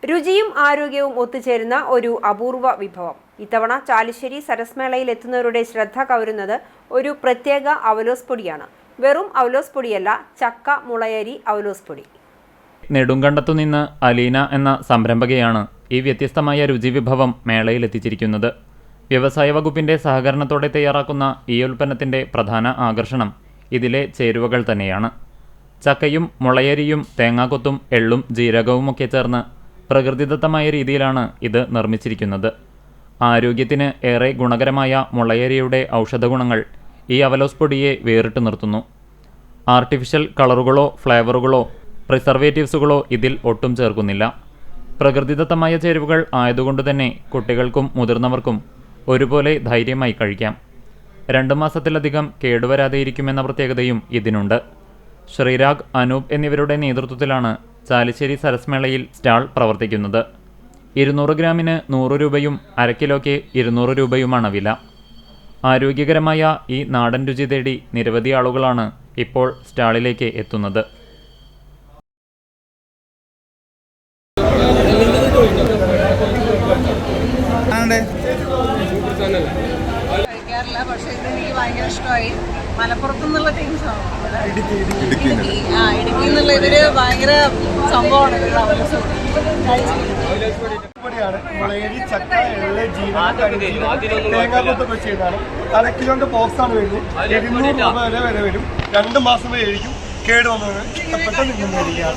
രുചിയും ആരോഗ്യവും ഒത്തുചേരുന്ന ഒരു അപൂർവ വിഭവം. ഇത്തവണ ചാലിശ്ശേരി സരസ്മേളയിൽ എത്തുന്നവരുടെ ശ്രദ്ധ കവരുന്നത് ഒരു പ്രത്യേക അവലോസ് പൊടിയാണ്. വെറും അവലോസ് പൊടിയല്ല, ചക്ക മുളയരി അവലോസ് പൊടി. നെടുങ്കണ്ടത്തുനിന്ന് അലീന എന്ന സംരംഭകയാണ് ഈ വ്യത്യസ്തമായ രുചി വിഭവം മേളയിൽ എത്തിച്ചിരിക്കുന്നത്. വ്യവസായ വകുപ്പിന്റെ സഹകരണത്തോടെ തയ്യാറാക്കുന്ന ഈ ഉൽപ്പന്നത്തിന്റെ പ്രധാന ആകർഷണം ഇതിലെ ചേരുവകൾ തന്നെയാണ്. ചക്കയും മുളയരിയും തേങ്ങാക്കൊത്തും എള്ളും ജീരകവുമൊക്കെ ചേർന്ന് പ്രകൃതിദത്തമായ രീതിയിലാണ് ഇത് നിർമ്മിച്ചിരിക്കുന്നത്. ആരോഗ്യത്തിന് ഏറെ ഗുണകരമായ മുളയരിയുടെ ഔഷധഗുണങ്ങൾ ഈ അവലോസ് പൊടിയെ വേറിട്ട് നിർത്തുന്നു. ആർട്ടിഫിഷ്യൽ കളറുകളോ ഫ്ലേവറുകളോ പ്രിസർവേറ്റീവ്സുകളോ ഇതിൽ ഒട്ടും ചേർക്കുന്നില്ല. പ്രകൃതിദത്തമായ ചേരുവകൾ ആയതുകൊണ്ട് തന്നെ കുട്ടികൾക്കും മുതിർന്നവർക്കും ഒരുപോലെ ധൈര്യമായി കഴിക്കാം. 2 മാസത്തിലധികം കേടുവരാതെയിരിക്കുമെന്ന പ്രത്യേകതയും ഇതിനുണ്ട്. ശ്രീരാഗ്, അനൂപ് എന്നിവരുടെ നേതൃത്വത്തിലാണ് ചാലിശ്ശേരി സരസ്മേളയിൽ സ്റ്റാൾ പ്രവർത്തിക്കുന്നത്. 200 ഗ്രാമിന് 100 രൂപയും 1/2 കിലോയ്ക്ക് 200 രൂപയുമാണ് വില. ആരോഗ്യകരമായ ഈ നാടൻ രുചി തേടി നിരവധി ആളുകളാണ് ഇപ്പോൾ സ്റ്റാളിലേക്ക് എത്തുന്നത്. പക്ഷേ ഇതെനിക്ക് ഭയങ്കര ഇഷ്ടമായി. മലപ്പുറത്തു നിന്നുള്ള ടീംസാണ്, ഇടുക്കി എന്നുള്ള ഇവര് ഭയങ്കര സംഭവമാണ്. മുളയരി, ചക്ക, എള്ള്, ജീരകം, തേങ്ങാക്കൊത്തൊക്കെ ചെയ്താണ്. 1/2 കിലോന്റെ ബോക്സാണ് വരുന്നത്. 200 രൂപ വരെ വരും. 2 മാസം വരെ ആയിരിക്കും കേട് വന്നത്. ഇഷ്ടപ്പെട്ട നിങ്ങൾ മേടിക്കാം.